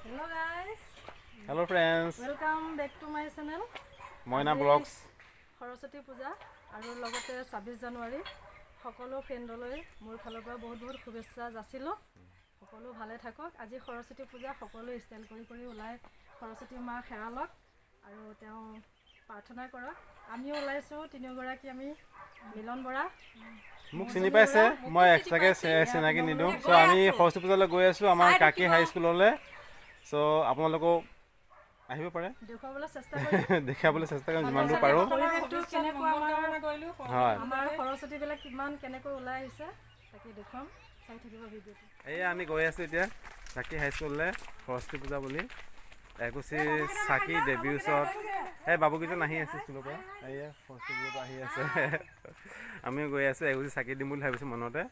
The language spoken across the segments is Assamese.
Hello guys. Hello friends. Welcome back to my channel. Moina Vlogs. Saraswati পূজা আৰু লগতে 26 জানুৱাৰী সকলো ফ্ৰেণ্ডলৈ মোৰ ফালৰ পৰা বহুত বহুত শুভেচ্ছা যাচিলোঁ। সকলো ভালে থাকক। আজি সৰস্বতী পূজা সকলো ষ্টাইল কৰি ওলাই সৰস্বতী মা সেৱা লওক আৰু তেওঁ প্ৰাৰ্থনা কৰক। আমিও ওলাইছোঁ তিনিগৰাকী আমি মিলন বৰা মোক চিনি পাইছে মই এক্সট্ৰাকে চিনাকি নিদিওঁ সো আমি সৰস্বতী পূজালৈ গৈ আছোঁ আমাৰ কাকি হাই স্কুললৈ সো আপোনালোকো আহিব পাৰে দেখুৱাবলৈ চেষ্টা কৰিম দেখাবলৈ চেষ্টা কৰিম যিমান দূৰ পাৰোঁ পৰিৱেশটো কেনেকুৱা হয় আমাৰ সৰস্বতীবিলাক কিমান কেনেকৈ ওলাই আহিছে তাকে দেখুৱাম চাই থাকিব ভিডিঅ'টো এয়া আমি গৈ আছোঁ এতিয়া কাকি হাই স্কুললৈ সৰস্বতী পূজা বুলি একুচি চাকি দেৱীৰ ওচৰত এই বাবুকেইজন আহি আছে স্কুলৰ পৰা এয়া সৰস্বতী পূজাৰ পৰা আহি আছে আমিও গৈ আছোঁ একুচি চাকি দিম বুলি ভাবিছোঁ মনতে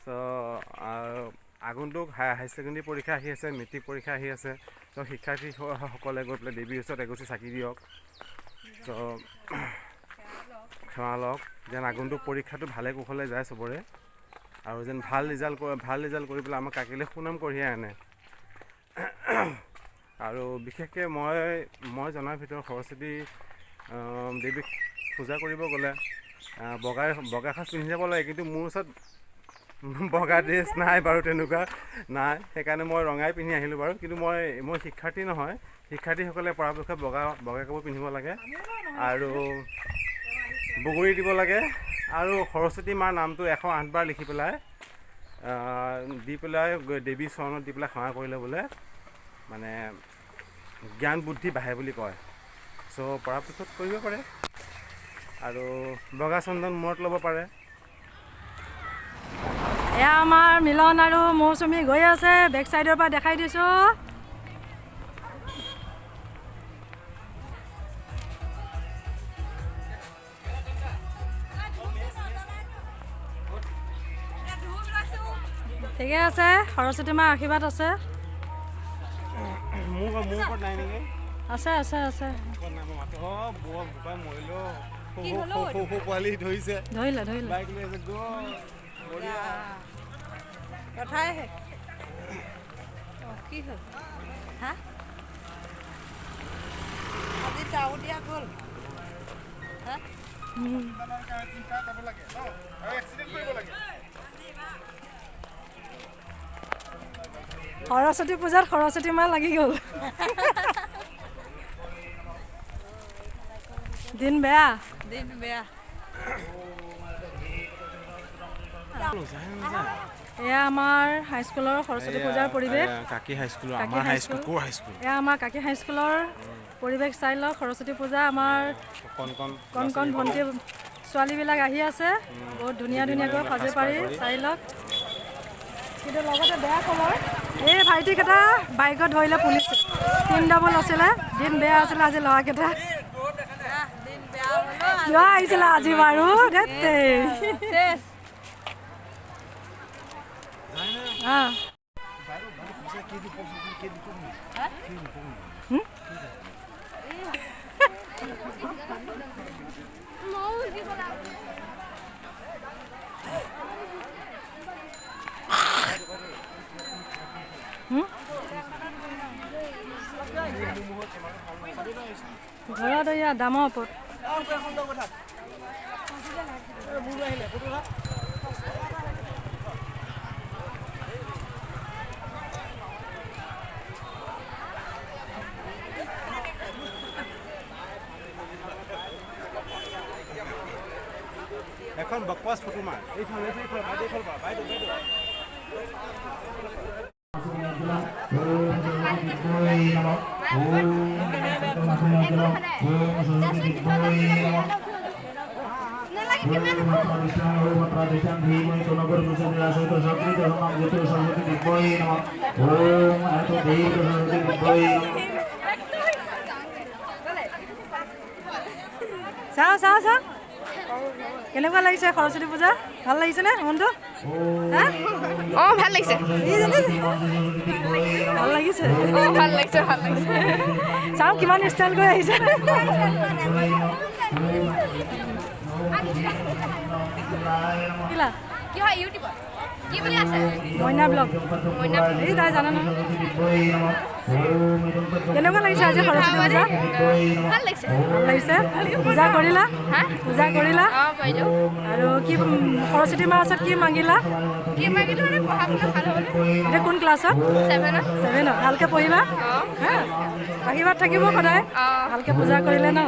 চ' আগন্তুক হাই ছেকেণ্ডেৰী পৰীক্ষা আহি আছে মেট্ৰিক পৰীক্ষা আহি আছে চ' শিক্ষাৰ্থীসকলে গৈ পেলাই দেৱীৰ ওচৰত এগুচি চাকি দিয়ক চ' সেৱা লওক যেন আগন্তুক পৰীক্ষাটো ভালে কুশলে যায় চবৰে আৰু যেন ভাল ৰিজাল্ট কৰি পেলাই আমাৰ কাকিলে সুনাম কঢ়িয়াই আনে আৰু বিশেষকৈ মই জনাৰ ভিতৰত সৰস্বতী দেৱীক পূজা কৰিব গ'লে বগা সাজ পিন্ধি যাব লাগে কিন্তু মোৰ ওচৰত বগা ড্ৰেছ নাই বাৰু তেনেকুৱা নাই সেইকাৰণে মই ৰঙাই পিন্ধি আহিলোঁ বাৰু কিন্তু মই শিক্ষাৰ্থী নহয় শিক্ষাৰ্থীসকলে পৰাপক্ষত বগা কাপোৰ পিন্ধিব লাগে আৰু বগৰী দিব লাগে আৰু সৰস্বতী মাৰ নামটো 108 বাৰ লিখি পেলাই দি পেলাই দেৱীৰ চৰণত দি পেলাই সেৱা কৰিলে বোলে মানে জ্ঞান বুদ্ধি বাঢ়ে বুলি কয় চ' পৰাপক্ষত কৰিব পাৰে আৰু বগা চন্দন মূৰত ল'ব পাৰে এয়া আমাৰ মিলন আৰু মৌচুমী গৈ আছে বেক চাইডৰ পৰা দেখাই দিছোঁ ঠিকে আছে সৰস্বতী মাৰ আশীৰ্বাদ আছে আছে আছে আছে ধৰিলে কথাই কি হ'ল হা আজি টাউ দিয়া গ'ল হা সৰস্বতী পূজাত সৰস্বতী মা লাগি গ'ল দিন বেয়া এয়া আমাৰ হাইস্কুলৰ সৰস্বতী পূজাৰ পৰিৱেশ কাকি হাইস্কুলৰ এয়া আমাৰ কাকি হাইস্কুলৰ পৰিৱেশ চাই লওক সৰস্বতী পূজা আমাৰ কণ ভণ্টি ছোৱালীবিলাক আহি আছে বহুত ধুনীয়াকৈ সাজে পাৰি চাই লওক কিন্তু লগতে বেয়া খবৰ এই ভাইটিকেইটা বাইকত ধৰিলে পুলিচে 3 ডাবল আছিলে দিন বেয়া আছিলে আজি ল'ৰাকেইটা যোৱা আহিছিলে আজি বাৰু ঘৰত এয়া দামৰ ওপৰত এখন বকৱাছ ফটো মাৰ এইফালে চাওঁ কেনেকুৱা লাগিছে সৰস্বতী পূজা ভাল লাগিছেনে মনটো ভাল লাগিছে চাওঁ কিমান ষ্টাইল কৰি আহিছে কি হয় ইউটিউবত কি বুলি আছে মইনা ব্লগ এই তাই জানা নহয় কেনেকুৱা লাগিছে আজি সৰস্বতী পূজা ভাল লাগিছে ভাল লাগিছে পূজা কৰিলা হা পূজা কৰিলা পাৰিলোঁ আৰু কি সৰস্বতী মাৰ ওচৰত কি মাগিলা কি মাগিলোঁ মানে পঢ়া শুনা ভাল হ'বলৈ এতিয়া কোন ক্লাছত 7ত 7ত ভালকৈ পঢ়িবা হা আশীৰ্বাদ থাকিব সদায় ভালকৈ পূজা কৰিলে ন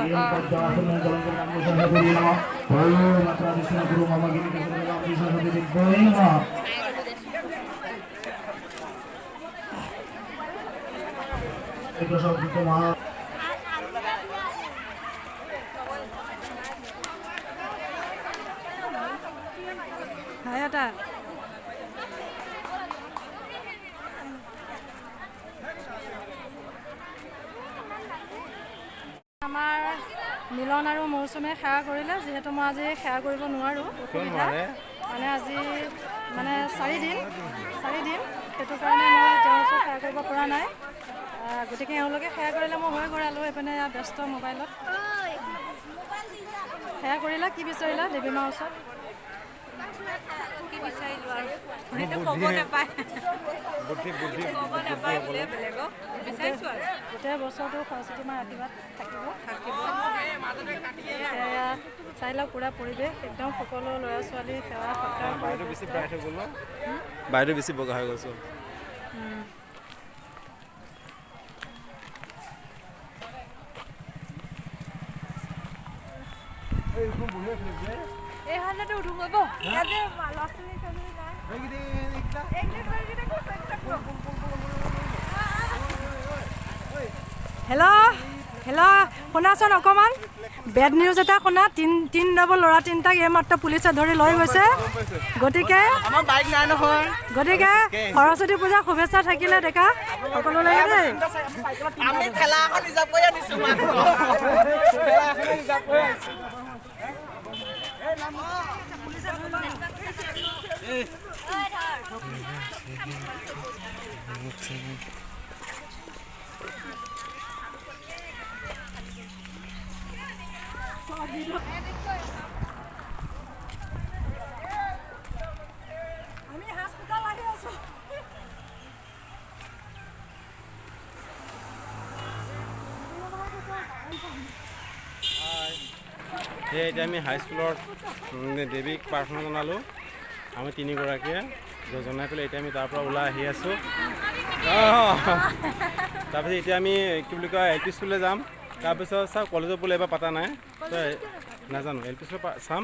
হাই এটা আমাৰ মিলন আৰু মৌচুমে সেৱা কৰিলে যিহেতু মই আজি সেৱা কৰিব নোৱাৰোঁ অসুবিধা মানে আজি মানে 4 দিন সেইটো কাৰণে মই তেওঁৰ ওচৰত সেৱা কৰিব পৰা নাই গতিকে এওঁলোকে সেৱা কৰিলে মই হৈ গ'লালোঁ এইপিনে ব্যস্ত মোবাইলত সেৱা কৰিলা কি বিচাৰিলা দেৱী মাৰ ওচৰত কি বিচাৰিলোঁ আৰু সেইটো ক'ব নাপায় ক'ব নাপায় বোলে বেলেগক বিচাৰিছোঁ আৰু গোটেই বছৰটো সৰস্বতী মাৰ আশীৰ্বাদ থাকিব সেয়া চাই লওক পূৰা পৰিৱেশ একদম সকলো ল'ৰা ছোৱালী সেৱা সৎকাৰ বাইদেউ বেছি ব্ৰাইট হৈ গ'ল বাইদেউ বেছি বগা হৈ গৈছোঁ এই হালতে উঠুব ইয়াতে ল'ৰা ছোৱালী হেল্ল' শুনাচোন অকণমান বেড নিউজ এটা শুনা তিন ডাবল ল'ৰা তিনিটাক এইমাত্ৰ পুলিচে ধৰি লৈ গৈছে গতিকে সৰস্বতী পূজা শুভেচ্ছা থাকিলে ডেকা সকলোলৈ দেই আমি ঠেলা এখন ৰিজাৰ্ভ কৰি আনিছোঁ আমি হস্পিটেল আহি আছোঁ এতিয়া আমি হাইস্কুলত দেৱীক প্ৰাৰ্থনা জনালোঁ আমি তিনিগৰাকীয়ে জনাই পেলাই এতিয়া আমি তাৰ পৰা ওলাই আহি আছোঁ তাৰপিছত এতিয়া আমি কি বুলি কয় এল পি স্কুললৈ যাম তাৰপিছত চাওক কলেজত বোলে এবাৰ পতা নাই নাজানো এল পি স্কুলত চাম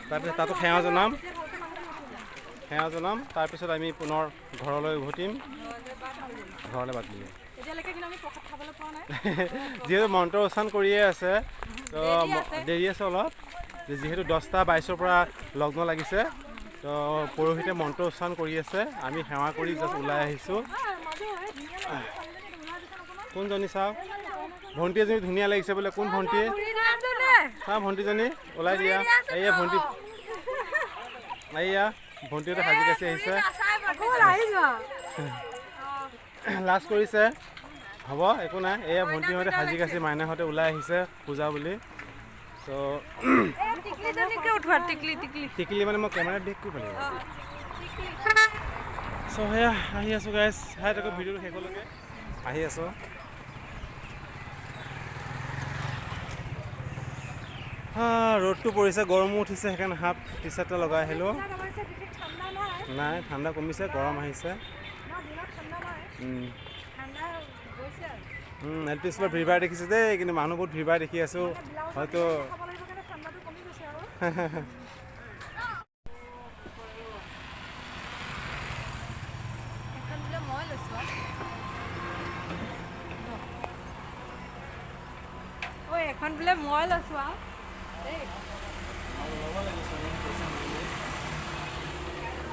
তাৰপিছত তাতো সেৱা জনাম তাৰপিছত আমি পুনৰ ঘৰলৈ উভতিম ঘৰলৈ বাদ দিলোঁ যিহেতু মন্ত্ৰ উচ্চাৰণ কৰিয়ে আছে তো দেৰি আছে অলপ যিহেতু 10টা 22ৰ পৰা লগ্ন লাগিছে তো পৰহিতে মন্ত্ৰ উচ্চাৰণ কৰি আছে আমি সেৱা কৰি জাষ্ট ওলাই আহিছোঁ কোনজনী চাওক ভণ্টি এজনী ধুনীয়া লাগিছে বোলে কোন ভণ্টি চাওঁ ভণ্টিজনী ওলাই দিয়া এইয়া ভণ্টিহঁতে সাজি কাচি আহিছে লাজ কৰিছে হ'ব একো নাই এয়া ভণ্টিহঁতে সাজি কাচি মাইনাহঁতে ওলাই আহিছে পূজা বুলি চ' টিকলি মানে মই কেমেৰাত দেখ কৰিব লাগিব চ' সেয়া আহি আছোঁ গাইজ চাই থাকক ভিডিঅ'টো শেষলৈকে আহি আছোঁ ৰ'দটো পৰিছে গৰমো উঠিছে সেইকাৰণে হাফ টি চাৰ্ট এটা লগাই আহিলোঁ নাই ঠাণ্ডা কমিছে গৰম আহিছে এল পি স্কুলত ভিৰ ভাৰ দেখিছোঁ দেই কিন্তু মানুহ বহুত ভিৰ ভাৰ দেখি আছোঁ হয়তো এখন বোলে মই লৈছোঁ আৰু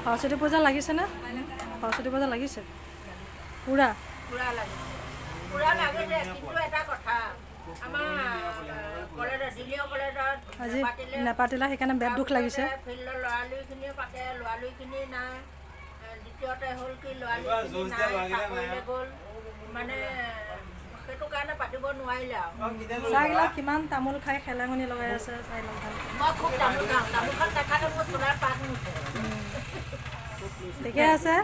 সৰস্বতী পূজা লাগিছেনে সৰস্বতী পূজা লাগিছে পূৰা পুৰা লাগিছে পুৰা লাগিছে কিন্তু এটা কথা আমাৰ কলেজত দিলীয় কলেজত আজি নেপাতিলা সেইকাৰণে বেয়া দুখ লাগিছে ফিল্ডৰ ল'ৰালুইখিনিও পাতে ল'ৰালুইখিনি নাই দ্বিতীয়তে হ'ল কি ল'ৰালুইখিনি গ'ল মানে সেইটো কাৰণে পাতিব নোৱাৰিলে আৰু চাইগিলা কিমান তামোল খাই খেলেঙনি লগাই আছে চাই লওক মই খুব তামোল খাওঁ তামোলখন দেখালে মোৰ চোলাৰ পাত নুঠে ঠিকে আছে,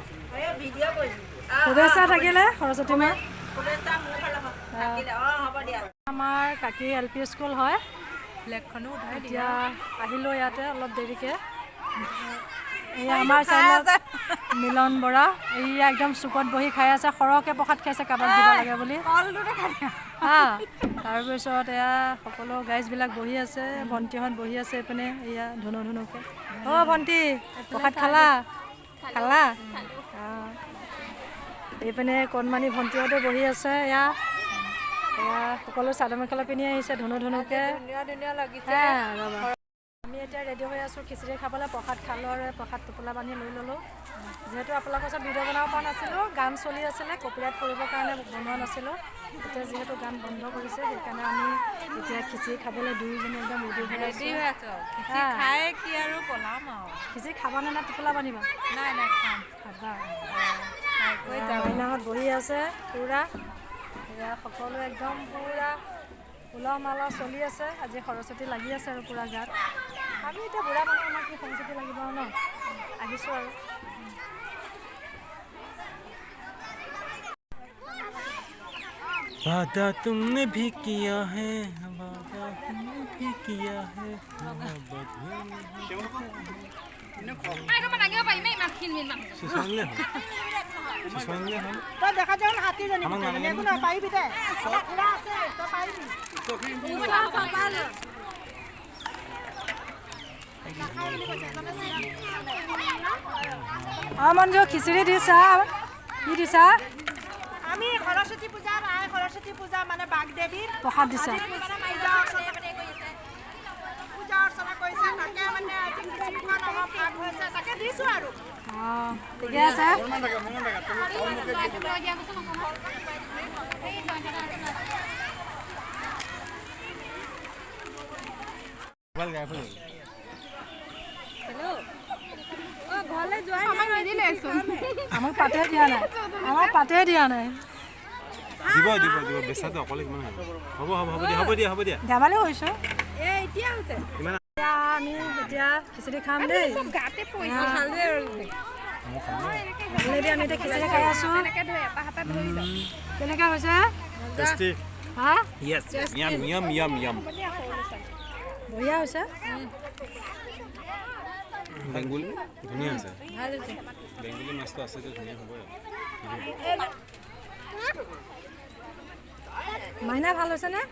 এই ভিডিঅ' কৰিছোঁ শুভেচ্ছা থাকিলে সৰস্বতী মাৰ। শুভেচ্ছা মোৰ ফালৰ পৰা থাকিলে হ'ব দিয়া আমাৰ কাকি LP স্কুল হয়। এতিয়া আহিলোঁ ইয়াতে অলপ দেৰিকৈ। এয়া আমাৰ চাইলত মিলন বৰা এইয়া একদম চুকত বহি খাই আছে, সৰহকৈ প্ৰসাদ খাইছে কাৰোবাক দিব লাগে বুলি। তাৰপিছত এয়া সকলো গাইজবিলাক বহি আছে, ভণ্টিহঁত বহি আছে এইপিনে এয়া ধুনুকৈ। অ' ভণ্টি প্ৰসাদ খালা? অঁ, এইপিনে কণমানি ভণ্টিহঁতো বহি আছে। এয়া সকলো চাদৰ মেখেলা পিন্ধি আহিছে ধুনুকৈ। ৰ'বা, আমি এতিয়া ৰেডি হৈ আছোঁ খিচিৰি খাবলৈ। প্ৰসাদ খালোঁ আৰু প্ৰসাদ টোপোলা বান্ধি লৈ ল'লোঁ। যিহেতু আপোনালোকৰ ওচৰত ভিডিঅ' বনাব পৰা নাছিলোঁ, গান চলি আছিলে, কপিৰাইট কৰিবৰ কাৰণে বনোৱা নাছিলোঁ। এতিয়া যিহেতু গান বন্ধ কৰিছে সেইকাৰণে আমি এতিয়া খিচিৰি খাবলৈ দুয়োজনী একদম ৰেডি হৈ আছোঁ। খাই কি আৰু পলাম আৰু। খিচিৰি খাবানে না টোপোলা বান্ধিবা? নাই খাম। খাবা। মাইনাহঁত বহি আছে পূৰা। এয়া সকলো একদম পূৰা উলহ মালহ চলি আছে। আজি সৰস্বতী লাগি আছে আৰু পূৰা গাত। আমি এতিয়া বুঢ়া মানুহ, আমাক কি সৰস্বতী লাগিব আৰু ন, আহিছোঁ আৰু। वादा तुमने भी किया है, वादा तुमने भी किया है, मोहब्बत তই দেখা যাওঁ হাতীজনী একো নহয় পাৰিবি দে মঞ্জু খিচিৰি দিছা, কি দিছা? আমি সৰস্বতী পূজাৰ সৰস্বতী পূজা মানে বাগদেৱীৰ প্ৰসাদ দিছা? পূজা অৰ্চনা কৰিছে, তাকে মানে আজি খিচিৰিখন অলপ ভাগ হৈছে, তাকে দিছোঁ আৰু। অঁ, ঠিকে আছে। আমাক পাতে দিয়া নাই, আমাক পাতে দিয়া নাই। দিব দিব দিব বেচাটো অকলে কিমান হ'ব হ'ব দিয়া ধেমালি হৈছোঁ। এতিয়া হৈছে ইমান এতিয়া আমি এতিয়া খিচিৰি খাম দেই। গাতে পইচা খালে আৰু অলৰেডি আমি এতিয়া খিচিৰি খাই আছোঁ। এনেকৈ ধৰি এটা হাতে ধৰি লওঁ। কেনেকুৱা হৈছে? টেষ্টি হা, য়েছ য়াম বঢ়িয়া হৈছে। বেংগুলী ধুনীয়া আছে, বেংগুলী মাছটো আছে যে ধুনীয়া হ'ব। মাইনা ভাল হৈছেনে?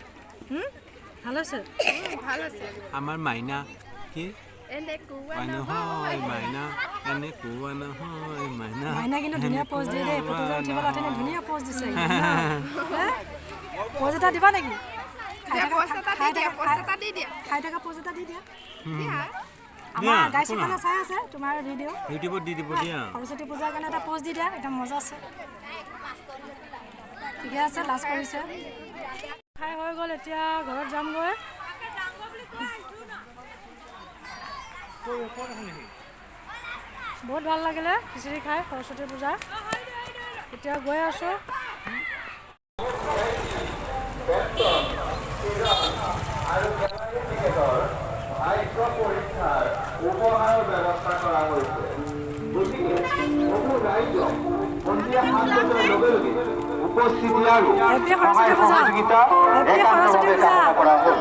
ভাল হৈছে। আমাৰ মাইনা কি নহয়, মাইনা এনেকুৱা নহয়, মাইনা কিন্তু ধুনীয়া প'জ দিয়ে দেই। ফটো যে উঠিবলৈ অথনি ধুনীয়া প'জ দিছে। প'জ এটা দিবা নেকি? খাই থকা প'জ এটা দি দিয়া। আমাৰ গাইসকলে চাই আছে তোমাৰ ভিডিঅ', ইউটিউবত দি দিব দিয়া। সৰস্বতী পূজাৰ কাৰণে এটা প'জ দি দিয়া, একদম মজা আছে। ঠিকে আছে, লাজ কৰিছে। খাই হৈ গ'ল, এতিয়া ঘৰত যামগৈ। বহুত ভাল লাগিলে খিচিৰি খাই সৰস্বতী পূজা। এতিয়া গৈ আছোঁ। উপহাৰৰ ব্যৱস্থা কৰা হৈছে, গতিকে বহু ৰাইজক সন্ধিয়া 5 বজাৰ লগে লগে উপস্থিতি আৰু সহায় সহযোগিতা একান্তভাৱে কামনা কৰা হ'ল।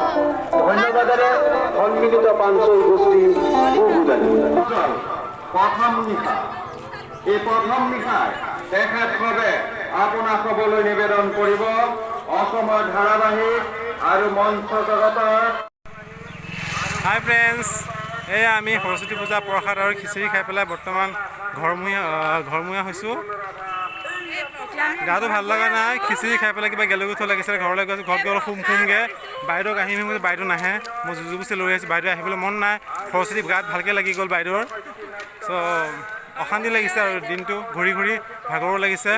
ধন্যবাদেৰে সন্মিলিত পাঞ্চল গোষ্ঠীৰ বহুদানী প্ৰথম নিশা, এই প্ৰথম নিশাই তেখেতভাৱে আপোনাক ক'বলৈ নিবেদন কৰিব অসমৰ ধাৰাবাহিক আৰু মঞ্চ জগতৰ। হাই ফ্ৰেণ্ডছ, এয়া আমি সৰস্বতী পূজা প্ৰসাদ আৰু খিচিৰি খাই পেলাই বৰ্তমান ঘৰমূৰীয়া হৈছোঁ। গাটো ভাল লগা নাই, খিচিৰি খাই পেলাই কিবা গেলগুথো লাগিছে। ঘৰলৈ গৈছোঁ, ঘৰত গৈ অলপ শুমগৈ। বাইদেউক আহিম বুলি বাইদেউ নাহে, মই যুঁজুবুচি লৈ আহিছোঁ। বাইদেউ আহিবলৈ মন নাই, সৰস্বতী গাত ভালকৈ লাগি গ'ল বাইদেউৰ। চ' অশান্তি লাগিছে আৰু দিনটো ঘূৰি ঘূৰি ভাগৰো লাগিছে।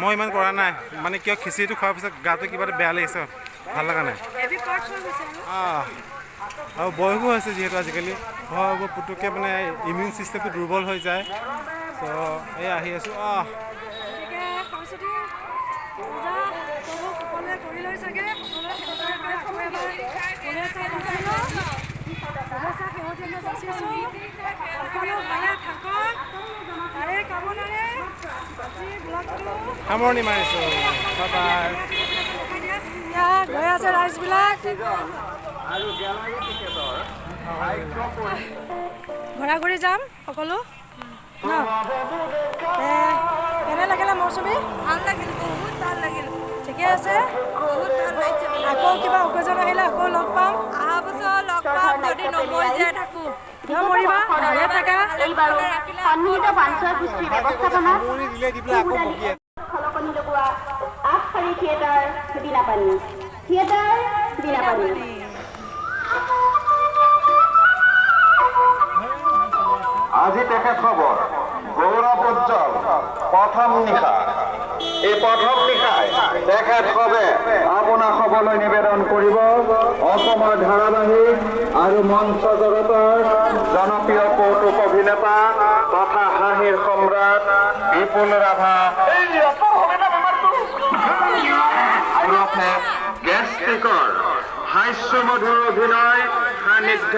মই ইমান কৰা নাই, মানে কিয় খিচিৰিটো খোৱাৰ পিছত গাটো কিবা এটা বেয়া লাগিছে, ভাল লগা নাই। আৰু বয়সো হৈছে যিহেতু আজিকালি, হয় পুতুককৈ মানে ইমিউন ছিষ্টেমটো দুৰ্বল হৈ যায়। চ' এই আহি আছোঁ। সকলোৱে কৰি লৈ চাগে, সকলোৱে ব্যৱস্থা শেহতীয়াকৈ যাচিছোঁ সকলো ভালে থাকক তাৰে কামনাৰে আজি ব্লগটো সামৰণি মাৰিছোঁ বাই এতিয়া গৈ আছে ৰাইজবিলাক ঘূৰা ঘূৰি যাম সকলো ন কেনে লাগিলে মোৰ ছবি ভাল লাগিল বহুত ভাল লাগিল ঠিকে আছে বহুত ভাল লাগিছে আকৌ কিবা অকেজন আহিলে আকৌ লগ পাম অহা বছৰ লগ পাম যদি নমৰি জীয়াই থাকোঁ কিয় মৰিবা ভালে থাকা এইবাৰো সন্মিলিত বাঞ্চৰ পুষ্টিৰ ব্যৱস্থাপনাত খলকনি লগোৱা আগশাৰী থিয়েটাৰ বীণাপানী থিয়েটাৰ বীণাপানী আজি তেখেতসৱৰ গৌৰৱ উজ্জ্বল প্ৰথম নিশা এই প্ৰথম নিশাই তেখেতসৱে আপোনাৰ সবলৈ নিবেদন কৰিব অসমৰ ধাৰাবাহিক আৰু মঞ্চ জগতৰ জনপ্ৰিয় কৌতুক অভিনেতা তথা হাঁহিৰ সম্ৰাট বিপুল ৰাভা ওৰফে গেষ্টিকৰ হাস্যমধুৰ অভিনয় সান্নিধ্য